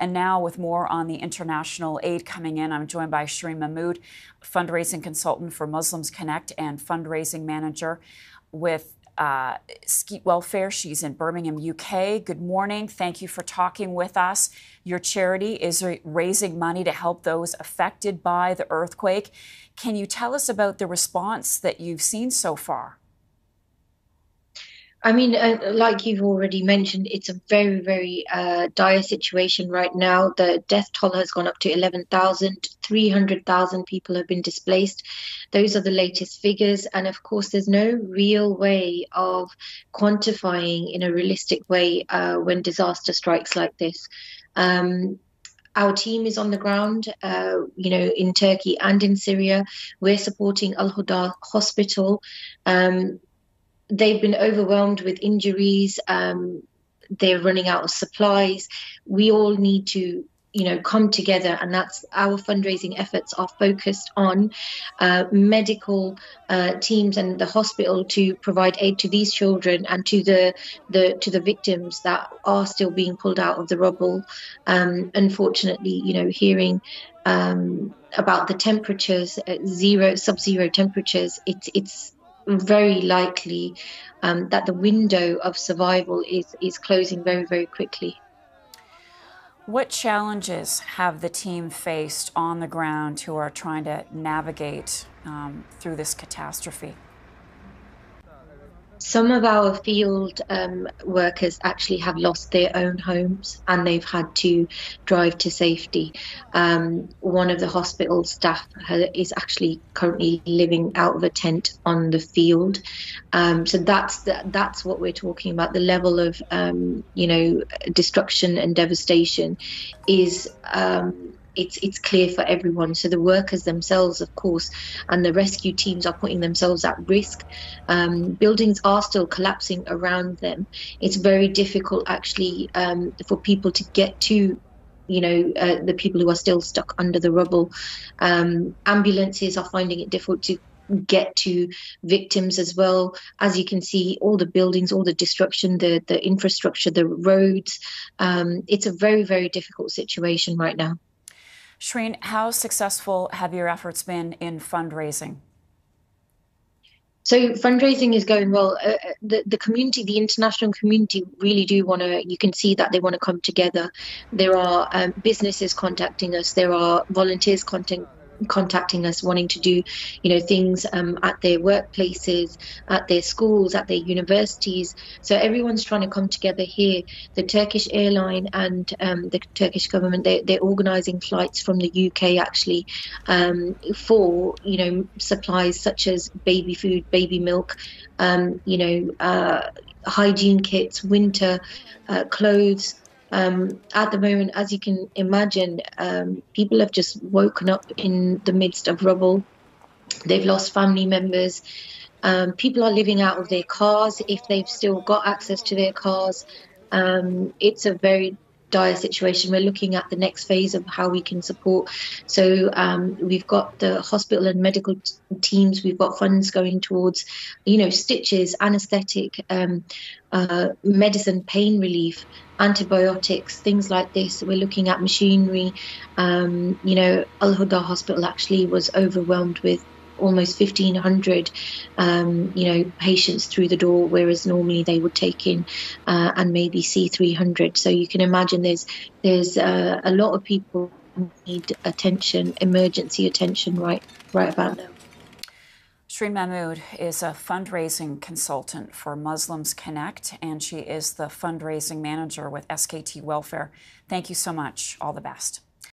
And now with more on the international aid coming in, I'm joined by Shireen Mahmood, fundraising consultant for Muslims Connect and fundraising manager with SKT Welfare. She's in Birmingham, UK. Good morning. Thank you for talking with us. Your charity is raising money to help those affected by the earthquake. Can you tell us about the response that you've seen so far? I mean, like you've already mentioned, it's a very, very dire situation right now. The death toll has gone up to 11,000. 300,000 people have been displaced. Those are the latest figures. And of course, there's no real way of quantifying in a realistic way when disaster strikes like this. Our team is on the ground, in Turkey and in Syria. We're supporting Al-Huda hospital. They've been overwhelmed with injuries. They're running out of supplies. We all need to, come together, and that's our fundraising efforts are focused on medical teams and the hospital to provide aid to these children and to the victims that are still being pulled out of the rubble. Unfortunately, hearing about the temperatures, sub-zero temperatures, it's very likely that the window of survival is closing very, very quickly. What challenges have the team faced on the ground who are trying to navigate through this catastrophe? Some of our field workers actually have lost their own homes and they've had to drive to safety. One of the hospital staff is actually currently living out of a tent on the field. So that's what we're talking about. The level of destruction and devastation is it's clear for everyone. So the workers themselves, of course, and the rescue teams are putting themselves at risk. Buildings are still collapsing around them. It's very difficult, actually, for people to get to the people who are still stuck under the rubble. Ambulances are finding it difficult to get to victims as well. As you can see, all the buildings, all the destruction, the infrastructure, the roads. It's a very, very difficult situation right now. Shireen, how successful have your efforts been in fundraising? So fundraising is going well. The community, the international community, really do want to. You can see that they want to come together. There are businesses contacting us. There are volunteers contacting us, wanting to do, things at their workplaces, at their schools, at their universities. So everyone's trying to come together here. The Turkish airline and the Turkish government, they're organising flights from the UK actually for supplies such as baby food, baby milk, hygiene kits, winter clothes. At the moment, as you can imagine, people have just woken up in the midst of rubble. They've lost family members. People are living out of their cars if they've still got access to their cars. It's a very dire situation. We're looking at the next phase of how we can support. So we've got the hospital and medical teams. We've got funds going towards, stitches, anaesthetic, medicine, pain relief, antibiotics, things like this. We're looking at machinery. Al-Huda Hospital actually was overwhelmed with almost 1,500, patients through the door, whereas normally they would take in and maybe see 300. So you can imagine there's a lot of people who need attention, emergency attention right about now. Shireen Mahmood is a fundraising consultant for Muslims Connect, and she is the fundraising manager with SKT Welfare. Thank you so much. All the best.